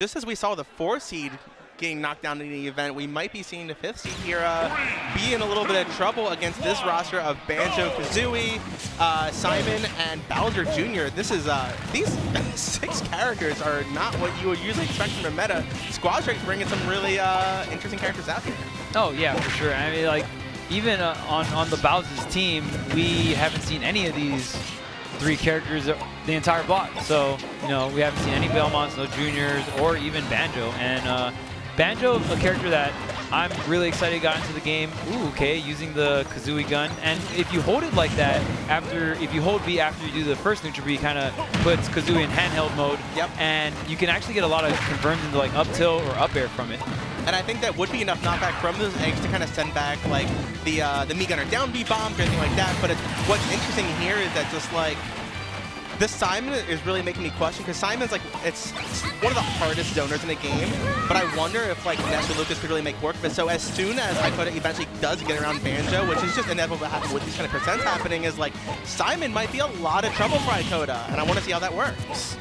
Just as we saw the 4 seed getting knocked down in the event, we might be seeing the 5th seed here be in a little bit of trouble against this roster of Banjo, Kazooie, Simon, and Bowser Jr. This is these 6 characters are not what you would usually expect from a meta. Squad Strike's bringing some really interesting characters out here. Oh yeah, for sure. I mean, like even on the Bowz's team, we haven't seen any of these 3 characters the entire block. So, you know, we haven't seen any Belmonts, no Juniors, or even Banjo. And Banjo, a character that I'm really excited got into the game. Ooh, okay, using the Kazooie gun. And if you hold it like that, if you hold B after you do the first neutral B, kind of puts Kazooie in handheld mode. Yep. And you can actually get a lot of conversions into like up tilt or up air from it. And I think that would be enough knockback from those eggs to kind of send back like the Mii Gunner down B bombs or anything like that. But what's interesting here is that just like this Simon is really making me question, because Simon's like it's one of the hardest zoners in the game. But I wonder if like Ness or Lucas could really make work of it. So as soon as Aikota eventually does get around Banjo, which is just inevitable to happen with these kind of percents happening, is like Simon might be a lot of trouble for Aikota, and I want to see how that works.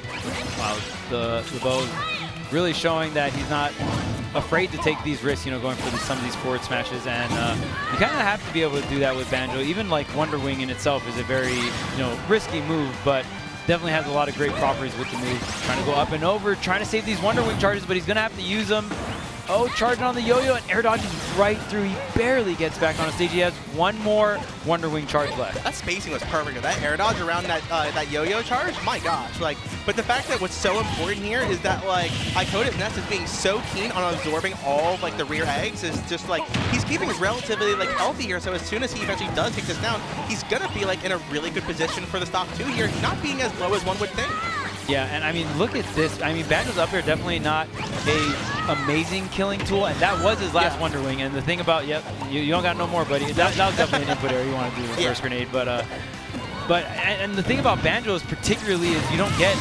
Wow, the Bowz really showing that he's not afraid to take these risks, you know, going for some of these forward smashes, and you kind of have to be able to do that with Banjo. Even like Wonder Wing in itself is a very, you know, risky move, but definitely has a lot of great properties with the move. Trying to go up and over, trying to save these Wonder Wing charges, but he's gonna have to use them. Oh, charging on the yo-yo and air dodges right through. He barely gets back on stage. He has one more Wonder Wing charge left. That spacing was perfect. That air dodge around that yo-yo charge, my gosh. Like, but the fact that what's so important here is that like Aikota's Ness is being so keen on absorbing all of like the rear eggs is just like he's keeping relatively like healthy here. So as soon as he eventually does take this down, he's gonna be like in a really good position for the stock 2 here, not being as low as one would think. Yeah, and I mean, look at this. I mean, Banjo's up here definitely not a amazing killing tool, and that was his last Wonder Wing. And the thing about, yep, you don't got no more, buddy. That was definitely an input area you want to do the first grenade. But the thing about Banjo is particularly is you don't get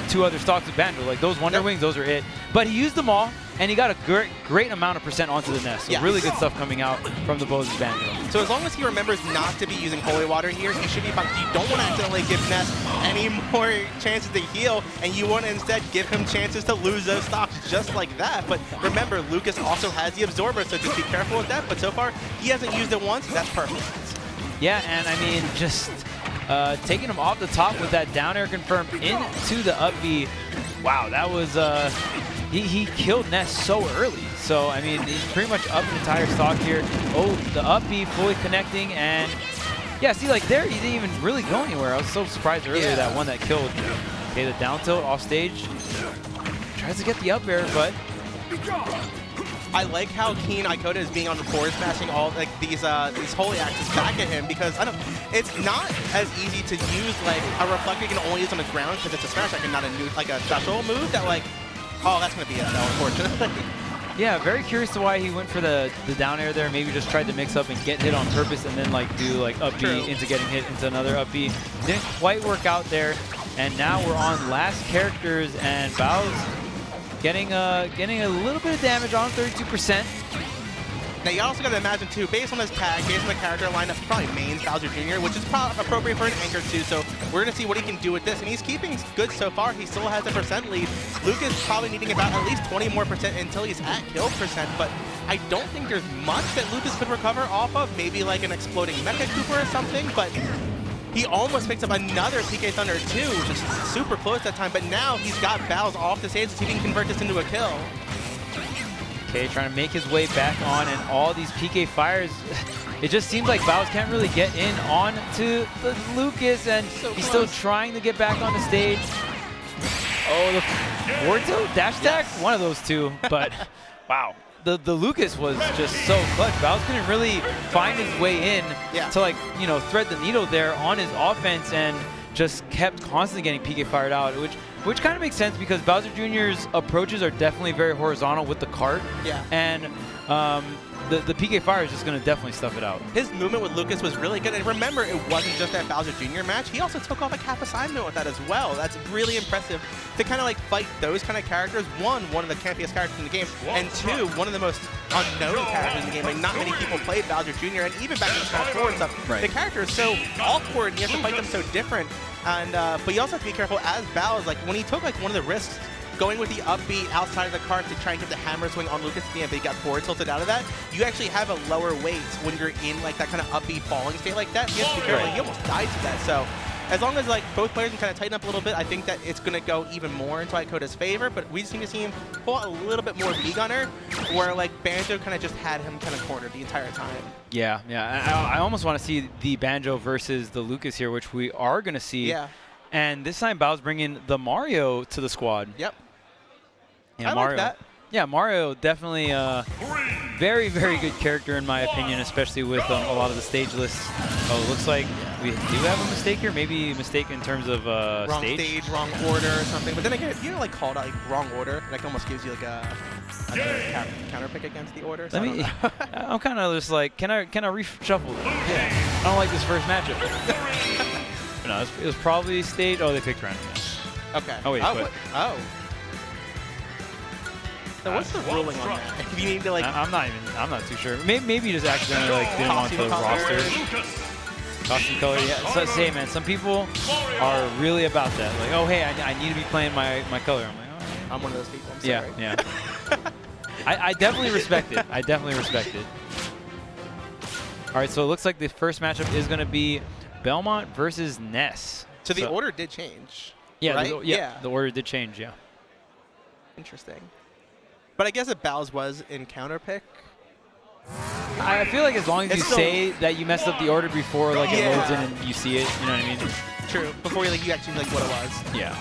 2 other stocks of Banjo. Like those Wonder Wings, those are it. But he used them all, and he got a great amount of percent onto the Nest. So really good stuff coming out from the Bowz's Banjo. So as long as he remembers not to be using Holy Water here, he should be fine. You don't want to accidentally give Ness any more chances to heal, and you want to instead give him chances to lose those stocks just like that. But remember, Lucas also has the Absorber, so just be careful with that. But so far, he hasn't used it once. That's perfect. Yeah, and I mean, just taking him off the top with that down air confirm into the up B. Wow, that was, he killed Ness so early. So, I mean, he's pretty much up the entire stock here. Oh, the up B fully connecting, and yeah, see, like there, he didn't even really go anywhere. I was so surprised earlier that one that killed. Okay, the down tilt off stage. Tries to get the up air, but I like how keen Aikota is being on the forward smashing all like these holy axes back at him, because it's not as easy to use like a reflector you can only use on the ground because it's a smash like and not a special move that like, oh, that's gonna be it though, unfortunately. Yeah, very curious to why he went for the down air there. Maybe just tried to mix up and get hit on purpose and then like do like up B into getting hit into another up B. Didn't quite work out there. And now we're on last characters, and Bowz getting a little bit of damage on 32%. Now you also got to imagine too, based on his tag, based on the character lineup, he probably mains Bowser Jr., which is probably appropriate for an anchor too. So we're gonna see what he can do with this, and he's keeping good so far. He still has a percent lead. Lucas probably needing about at least 20 more percent until he's at kill percent, but I don't think there's much that Lucas could recover off of. Maybe like an exploding Mecha Cooper or something, but he almost picks up another PK Thunder too, which is super close that time. But now he's got Bowz off the stage, so he can convert this into a kill. Okay, trying to make his way back on, and all these PK fires. It just seems like Bowz can't really get in on to the Lucas, and he's still trying to get back on the stage. Oh, the forward tilt, dash attack, one of those two, but wow. The Lucas was just so clutch. Bowz couldn't really find his way in to like, you know, thread the needle there on his offense, and just kept constantly getting PK fired out, which kind of makes sense because Bowser Jr.'s approaches are definitely very horizontal with the cart. Yeah. And the PK fire is just going to definitely stuff it out. His movement with Lucas was really good. And remember, it wasn't just that Bowser Jr. match. He also took off like half assignment with that as well. That's really impressive to kind of like fight those kind of characters. One of the campiest characters in the game. And two, one of the most unknown characters in the game. Like not many people played Bowser Jr. And even back in Smash 4 and stuff, the character is so awkward and you have to fight them so different. And but you also have to be careful as Bowz, like when he took like one of the risks going with the upbeat outside of the cart to try and get the hammer swing on Lucas at the end, but he got forward tilted out of that. You actually have a lower weight when you're in like that kind of upbeat falling state like that. He has to be careful. He almost died to that. So as long as like both players can kind of tighten up a little bit, I think that it's going to go even more into Aikota's favor. But we just need to see him pull out a little bit more V-Gunner, where like Banjo kind of just had him kind of cornered the entire time. Yeah, yeah. I almost want to see the Banjo versus the Lucas here, which we are going to see. Yeah. And this time, Bowz bringing the Mario to the squad. Yep. Yeah, I Mario. like that. Yeah, Mario definitely very, very good character in my opinion, especially with a lot of the stage lists. Oh, it looks like we do have a mistake here. Maybe a mistake in terms of wrong stage, wrong order or something. But then again, if you like called out like wrong order, that almost gives you like a counter pick against the order. So I'm kind of just like, can I reshuffle? Yeah. I don't like this first matchup. No, it was probably stage. Oh, they picked random. Yeah. Okay. Oh wait. Oh. So what's the ruling on that? If you need to like, I'm not too sure. Maybe you just accidentally like didn't want the roster. Costume color, yeah. So say, man, some people are really about that. Like, oh hey, I need to be playing my color. I'm like, all right. I'm one of those people. I'm sorry. Yeah. I definitely respect it. I definitely respect it. All right, so it looks like the first matchup is going to be Belmont versus Ness. So the order did change. Yeah, right? The order did change. Yeah. Interesting. But I guess if Bowz was in counter pick. I feel like as long as you say that you messed up the order before, like it loads in and you see it, you know what I mean? True. Before you actually like what it was. Yeah.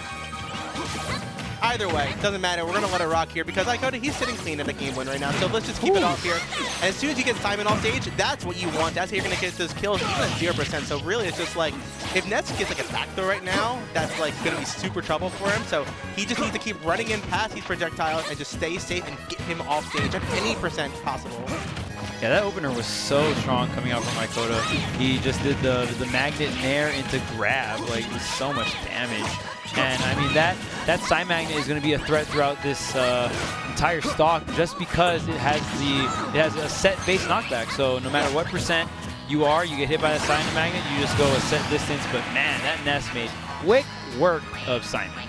Either way, doesn't matter. We're going to let it rock here because Aikota, he's sitting clean at the game win right now. So let's just keep it off here. And as soon as you get Simon off stage, that's what you want. That's how you're going to get those kills even at 0%. So really, it's just like, if Nets gets like a back throw right now, that's like going to be super trouble for him. So he just needs to keep running in past these projectiles and just stay safe and get him off stage at any percent possible. Yeah, that opener was so strong coming out from Aikota. He just did the magnet nair into grab, like so much damage. And I mean that side magnet is going to be a threat throughout this entire stock, just because it has a set base knockback. So no matter what percent you get hit by the side magnet, you just go a set distance. But man, that Ness made quick work of Simon.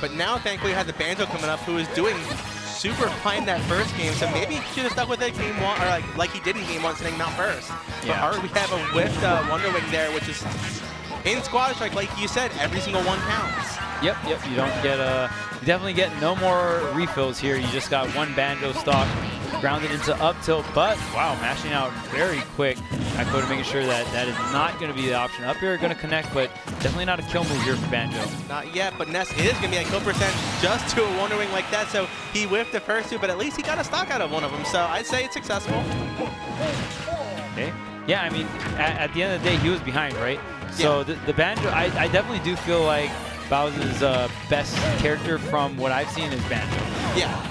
But now, thankfully, we have the Banjo coming up, who is doing super fine that first game, so maybe he should have stuck with it game one, or like he did in game one, sitting Mount first. Yeah. But we have a whiffed Wonder Wing there, which is in squad strike, like you said, every single one counts. Yep. You don't get you definitely get no more refills here. You just got one Banjo stock grounded into up tilt, but wow, mashing out very quick. Aikota making sure that that is not going to be the option. Up here, going to connect, but definitely not a kill move here for Banjo. Not yet, but Ness is going to be at kill percent just to a Wonder Wing like that, so he whiffed the first two, but at least he got a stock out of one of them, so I'd say it's successful. Okay. Yeah, I mean, at the end of the day, he was behind, right? So the Banjo, I definitely do feel like Bowz's best character from what I've seen is Banjo. Yeah.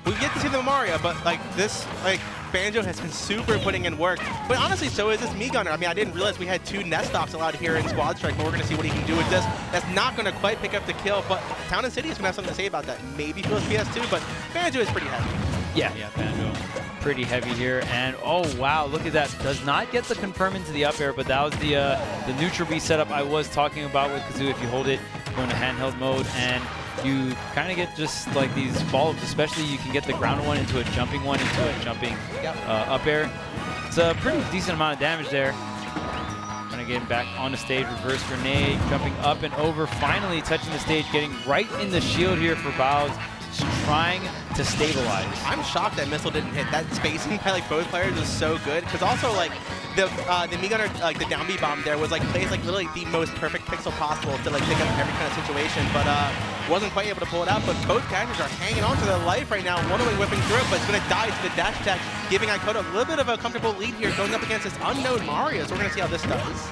We get to see the Mario, but like this, like Banjo has been super putting in work. But honestly, so is this Me-Gunner. I mean, I didn't realize we had 2 Nest stops allowed here in Squad Strike, but we're going to see what he can do with this. That's not going to quite pick up the kill, but Town and City is going to have something to say about that. Maybe feels PS2, but Banjo is pretty heavy. Yeah, Banjo pretty heavy here. And oh wow, look at that. Does not get the confirm into the up air, but that was the neutral B setup I was talking about with Kazoo. If you hold it, go into handheld mode, and you kind of get just like these follow-ups, especially you can get the ground one into a jumping one into a jumping up air. It's a pretty decent amount of damage there. Kind of getting back on the stage, reverse grenade, jumping up and over, finally touching the stage, getting right in the shield here for Bowz, trying to stabilize. I'm shocked that missile didn't hit. That spacing by like both players was so good, because also like the Me-Gunner, like the down B bomb there was like plays like literally the most perfect pixel possible to like pick up every kind of situation, but wasn't quite able to pull it out. But both characters are hanging on to their life right now. Wonder Wing whipping through it, but it's going to die to the dash attack, giving Aikota a little bit of a comfortable lead here going up against this unknown Mario. So we're going to see how this does.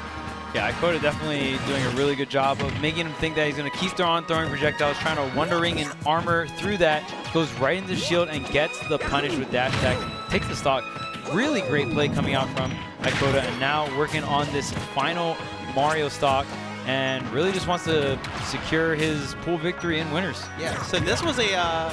Yeah, Aikota definitely doing a really good job of making him think that he's going to keep throwing projectiles, trying to Wonder Ring and armor through that, goes right into the shield and gets the punish with dash attack, takes the stock. Really great play coming out from Aikota, and now working on this final Mario stock. and really just wants to secure his pool victory in winners. Yeah, so this was a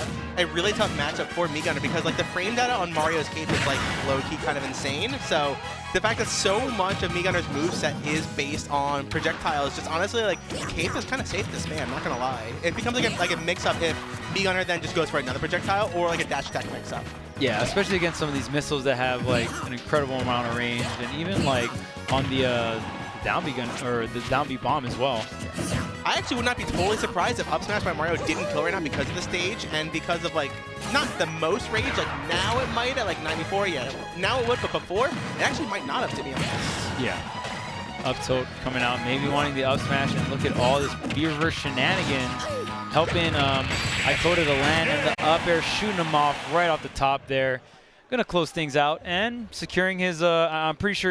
really tough matchup for Megunner because like the frame data on Mario's Cape is like low-key kind of insane. So the fact that so much of Megunner's moveset is based on projectiles, just honestly like Cape is kind of safe this man, I'm not gonna lie. It becomes like a mix-up if Megunner then just goes for another projectile or like a dash attack mix-up. Yeah, especially against some of these missiles that have like an incredible amount of range, and even like on the down B gun or the down B bomb as well. I actually would not be totally surprised if up smash by Mario didn't kill right now because of the stage and because of like not the most rage. Like now it might at like 94. Yeah, now it would, but before it actually might not have, to be honest. Yeah. Up tilt coming out, maybe wanting the up smash, and look at all this B-reverse shenanigans, helping Aikota to land and the up air, shooting him off right off the top there. Gonna close things out and securing his, I'm pretty sure